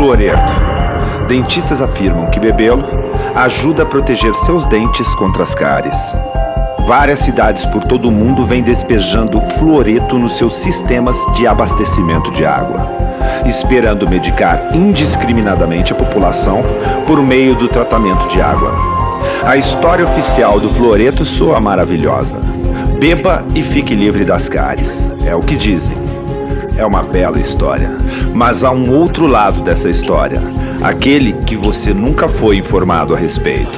Fluoreto. Dentistas afirmam que bebê-lo ajuda a proteger seus dentes contra as cáries. Várias cidades por todo o mundo vêm despejando fluoreto nos seus sistemas de abastecimento de água, esperando medicar indiscriminadamente a população por meio do tratamento de água. A história oficial do fluoreto soa maravilhosa. Beba e fique livre das cáries, é o que dizem. É uma bela história, mas há um outro lado dessa história, aquele que você nunca foi informado a respeito.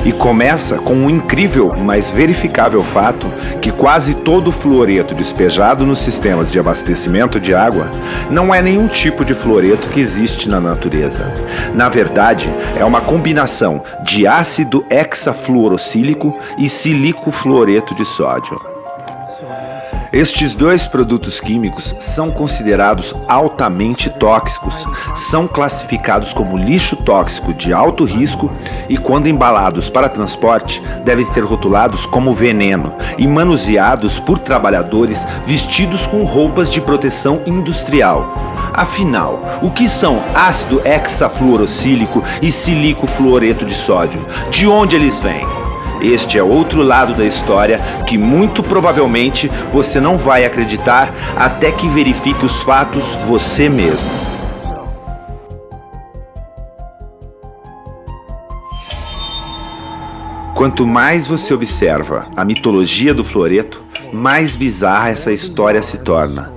E começa com um incrível, mas verificável fato que quase todo o fluoreto despejado nos sistemas de abastecimento de água não é nenhum tipo de fluoreto que existe na natureza. Na verdade, é uma combinação de ácido hexafluorosílico e silicofluoreto de sódio. Estes dois produtos químicos são considerados altamente tóxicos, são classificados como lixo tóxico de alto risco e, quando embalados para transporte, devem ser rotulados como veneno e manuseados por trabalhadores vestidos com roupas de proteção industrial. Afinal, o que são ácido hexafluorosílico e silicofluoreto de sódio? De onde eles vêm? Este é outro lado da história que muito provavelmente você não vai acreditar até que verifique os fatos você mesmo. Quanto mais você observa a mitologia do fluoreto, mais bizarra essa história se torna.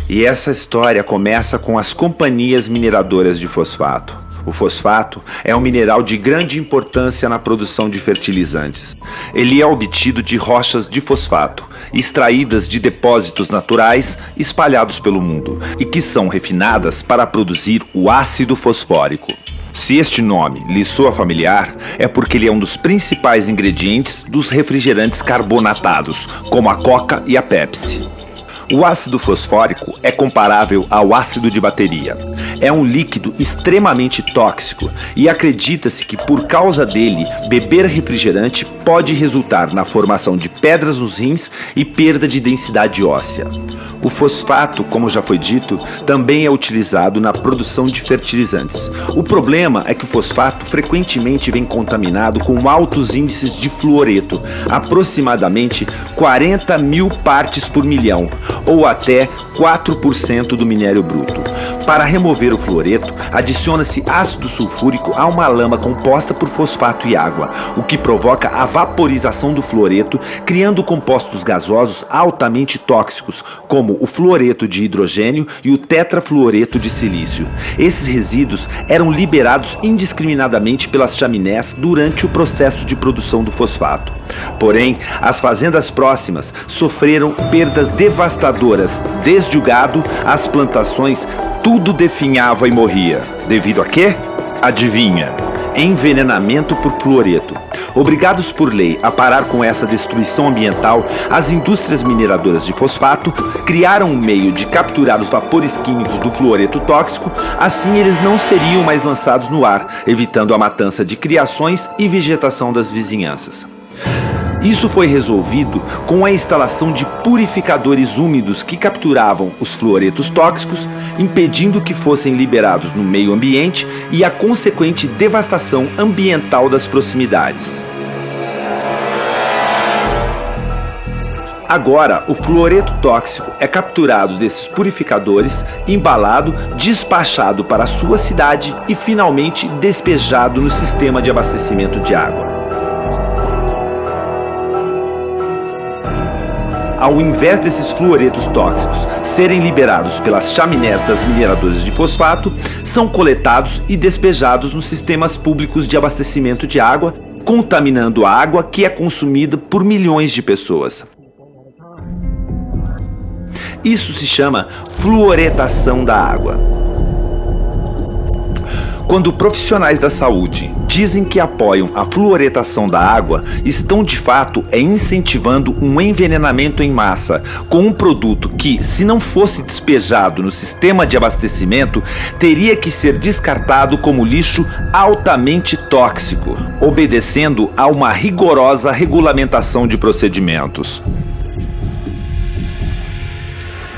E essa história começa com as companhias mineradoras de fosfato. O fosfato é um mineral de grande importância na produção de fertilizantes. Ele é obtido de rochas de fosfato, extraídas de depósitos naturais espalhados pelo mundo, e que são refinadas para produzir o ácido fosfórico. Se este nome lhe soa familiar, é porque ele é um dos principais ingredientes dos refrigerantes carbonatados, como a Coca e a Pepsi. O ácido fosfórico é comparável ao ácido de bateria. É um líquido extremamente tóxico e acredita-se que por causa dele, beber refrigerante pode resultar na formação de pedras nos rins e perda de densidade óssea. O fosfato, como já foi dito, também é utilizado na produção de fertilizantes. O problema é que o fosfato frequentemente vem contaminado com altos índices de fluoreto, aproximadamente 40 mil partes por milhão, ou até 4% do minério bruto. Para remover o fluoreto, adiciona-se ácido sulfúrico a uma lama composta por fosfato e água, o que provoca a vaporização do fluoreto, criando compostos gasosos altamente tóxicos, como o fluoreto de hidrogênio e o tetrafluoreto de silício. Esses resíduos eram liberados indiscriminadamente pelas chaminés durante o processo de produção do fosfato. Porém, as fazendas próximas sofreram perdas devastadoras, desde o gado às plantações, tudo definhava e morria. Devido a quê? Adivinha? Envenenamento por fluoreto. Obrigados por lei a parar com essa destruição ambiental, as indústrias mineradoras de fosfato criaram um meio de capturar os vapores químicos do fluoreto tóxico, assim eles não seriam mais lançados no ar, evitando a matança de criações e vegetação das vizinhanças. Isso foi resolvido com a instalação de purificadores úmidos que capturavam os fluoretos tóxicos, impedindo que fossem liberados no meio ambiente e a consequente devastação ambiental das proximidades. Agora, o fluoreto tóxico é capturado desses purificadores, embalado, despachado para a sua cidade e finalmente despejado no sistema de abastecimento de água. Ao invés desses fluoretos tóxicos serem liberados pelas chaminés das mineradoras de fosfato, são coletados e despejados nos sistemas públicos de abastecimento de água, contaminando a água que é consumida por milhões de pessoas. Isso se chama fluoretação da água. Quando profissionais da saúde dizem que apoiam a fluoretação da água, estão de fato incentivando um envenenamento em massa com um produto que, se não fosse despejado no sistema de abastecimento, teria que ser descartado como lixo altamente tóxico, obedecendo a uma rigorosa regulamentação de procedimentos.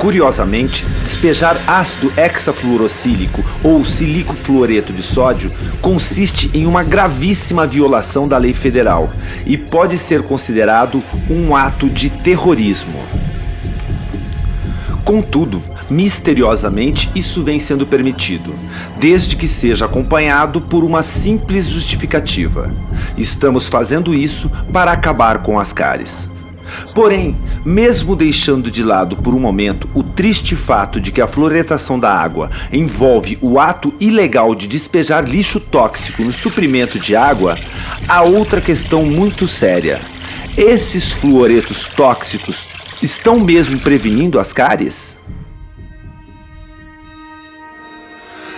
Curiosamente, despejar ácido hexafluorosílico ou silico-fluoreto de sódio consiste em uma gravíssima violação da lei federal e pode ser considerado um ato de terrorismo. Contudo, misteriosamente, isso vem sendo permitido, desde que seja acompanhado por uma simples justificativa. Estamos fazendo isso para acabar com as cáries. Porém, mesmo deixando de lado por um momento o triste fato de que a fluoretação da água envolve o ato ilegal de despejar lixo tóxico no suprimento de água, há outra questão muito séria. Esses fluoretos tóxicos estão mesmo prevenindo as cáries?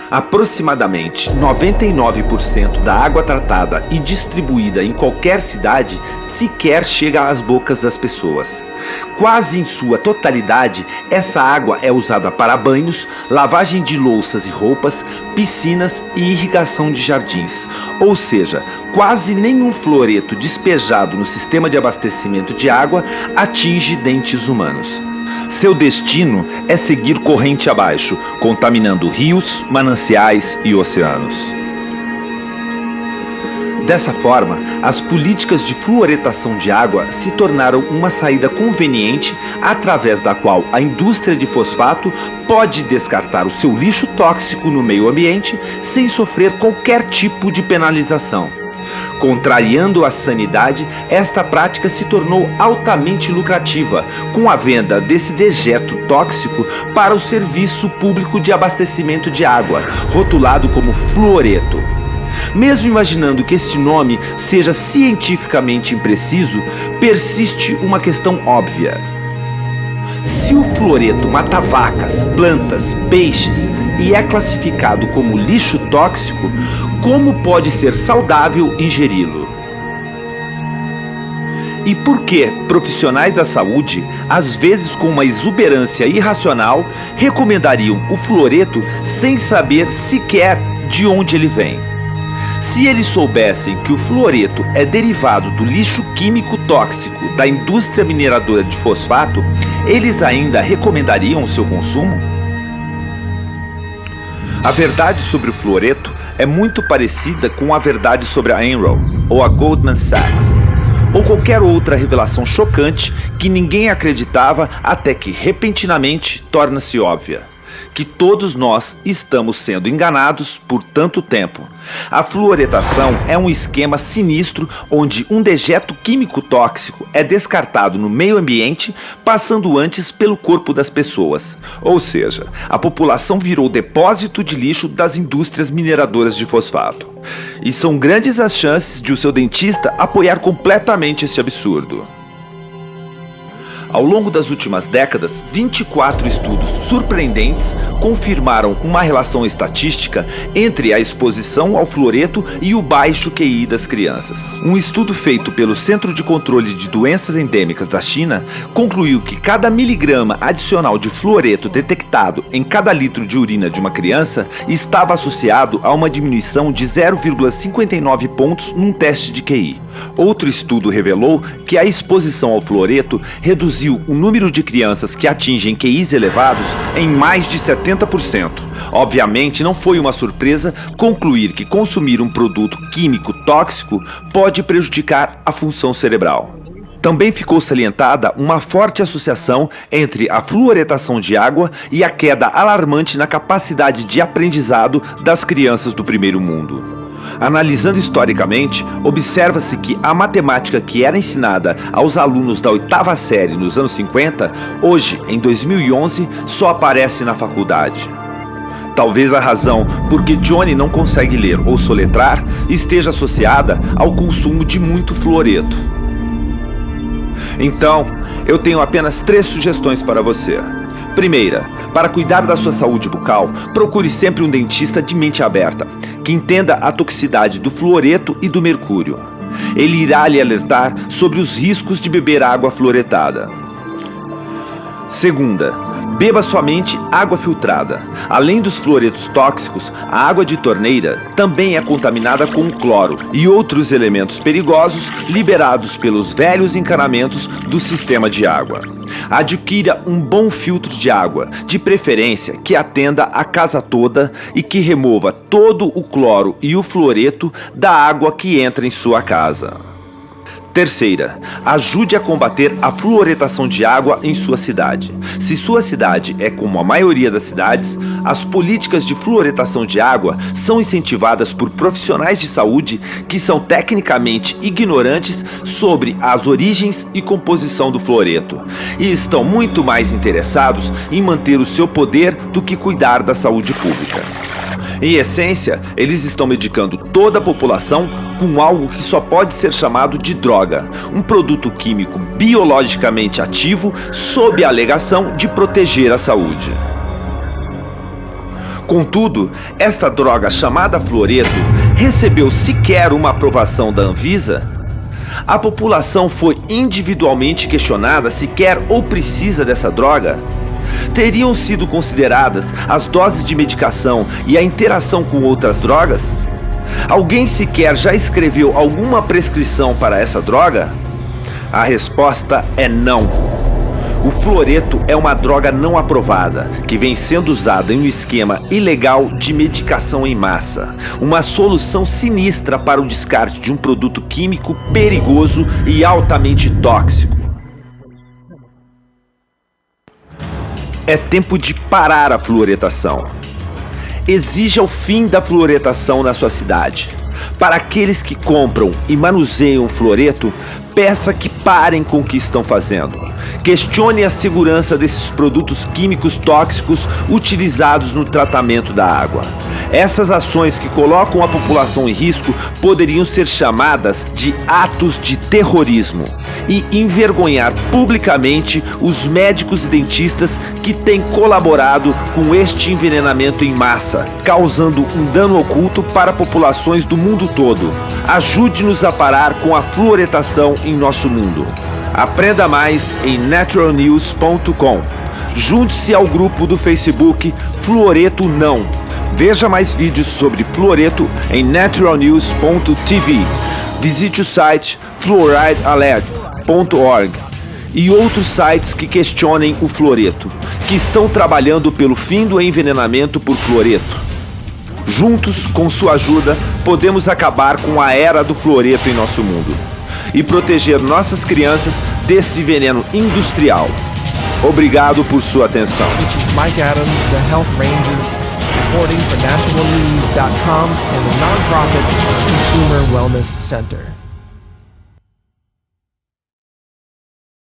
Aproximadamente 99% da água tratada e distribuída em qualquer cidade sequer chega às bocas das pessoas. Quase em sua totalidade, essa água é usada para banhos, lavagem de louças e roupas, piscinas e irrigação de jardins. Ou seja, quase nenhum fluoreto despejado no sistema de abastecimento de água atinge dentes humanos. Seu destino é seguir corrente abaixo, contaminando rios, mananciais e oceanos. Dessa forma, as políticas de fluoretação de água se tornaram uma saída conveniente através da qual a indústria de fosfato pode descartar o seu lixo tóxico no meio ambiente sem sofrer qualquer tipo de penalização. Contrariando a sanidade, esta prática se tornou altamente lucrativa, com a venda desse dejeto tóxico para o serviço público de abastecimento de água, rotulado como fluoreto. Mesmo imaginando que este nome seja cientificamente impreciso, persiste uma questão óbvia. Se o fluoreto mata vacas, plantas, peixes e é classificado como lixo tóxico, como pode ser saudável ingeri-lo? E por que profissionais da saúde, às vezes com uma exuberância irracional, recomendariam o fluoreto sem saber sequer de onde ele vem? Se eles soubessem que o fluoreto é derivado do lixo químico tóxico da indústria mineradora de fosfato, eles ainda recomendariam o seu consumo? A verdade sobre o fluoreto é muito parecida com a verdade sobre a Enron ou a Goldman Sachs, ou qualquer outra revelação chocante que ninguém acreditava até que repentinamente torna-se óbvia. Que todos nós estamos sendo enganados por tanto tempo. A fluoretação é um esquema sinistro onde um dejeto químico tóxico é descartado no meio ambiente, passando antes pelo corpo das pessoas. Ou seja, a população virou depósito de lixo das indústrias mineradoras de fosfato. E são grandes as chances de o seu dentista apoiar completamente este absurdo. Ao longo das últimas décadas, 24 estudos surpreendentes confirmaram uma relação estatística entre a exposição ao fluoreto e o baixo QI das crianças. Um estudo feito pelo Centro de Controle de Doenças Endêmicas da China concluiu que cada miligrama adicional de fluoreto detectado em cada litro de urina de uma criança estava associado a uma diminuição de 0,59 pontos num teste de QI. Outro estudo revelou que a exposição ao fluoreto reduziu o número de crianças que atingem QIs elevados em mais de 70%. Obviamente, não foi uma surpresa concluir que consumir um produto químico tóxico pode prejudicar a função cerebral. Também ficou salientada uma forte associação entre a fluoretação de água e a queda alarmante na capacidade de aprendizado das crianças do primeiro mundo. Analisando historicamente, observa-se que a matemática que era ensinada aos alunos da 8ª série nos anos 50, hoje, em 2011, só aparece na faculdade. Talvez a razão por que Johnny não consegue ler ou soletrar esteja associada ao consumo de muito fluoreto. Então, eu tenho apenas 3 sugestões para você. Primeira, para cuidar da sua saúde bucal, procure sempre um dentista de mente aberta, que entenda a toxicidade do fluoreto e do mercúrio. Ele irá lhe alertar sobre os riscos de beber água fluoretada. Segunda, beba somente água filtrada. Além dos fluoretos tóxicos, a água de torneira também é contaminada com cloro e outros elementos perigosos liberados pelos velhos encanamentos do sistema de água. Adquira um bom filtro de água, de preferência que atenda a casa toda e que remova todo o cloro e o fluoreto da água que entra em sua casa. Terceira, ajude a combater a fluoretação de água em sua cidade. Se sua cidade é como a maioria das cidades, as políticas de fluoretação de água são incentivadas por profissionais de saúde que são tecnicamente ignorantes sobre as origens e composição do fluoreto e estão muito mais interessados em manter o seu poder do que cuidar da saúde pública. Em essência, eles estão medicando toda a população com algo que só pode ser chamado de droga, um produto químico biologicamente ativo sob a alegação de proteger a saúde. Contudo, esta droga chamada fluoreto recebeu sequer uma aprovação da Anvisa? A população foi individualmente questionada se quer ou precisa dessa droga? Teriam sido consideradas as doses de medicação e a interação com outras drogas? Alguém sequer já escreveu alguma prescrição para essa droga? A resposta é não. O fluoreto é uma droga não aprovada, que vem sendo usada em um esquema ilegal de medicação em massa, uma solução sinistra para o descarte de um produto químico perigoso e altamente tóxico. É tempo de parar a fluoretação. Exija o fim da fluoretação na sua cidade. Para aqueles que compram e manuseiam o fluoreto, peça que parem com o que estão fazendo. Questione a segurança desses produtos químicos tóxicos utilizados no tratamento da água. Essas ações que colocam a população em risco poderiam ser chamadas de atos de terrorismo e envergonhar publicamente os médicos e dentistas que têm colaborado com este envenenamento em massa, causando um dano oculto para populações do mundo todo. Ajude-nos a parar com a fluoretação em nosso mundo. Aprenda mais em naturalnews.com. Junte-se ao grupo do Facebook Fluoreto Não. Veja mais vídeos sobre fluoreto em naturalnews.tv. Visite o site fluoridealert.org e outros sites que questionem o fluoreto, que estão trabalhando pelo fim do envenenamento por fluoreto. Juntos, com sua ajuda, podemos acabar com a era do fluoreto em nosso mundo e proteger nossas crianças desse veneno industrial. Obrigado por sua atenção. This is Mike Adams, the Health Ranger, reporting for naturalnews.com and the nonprofit Consumer Wellness Center.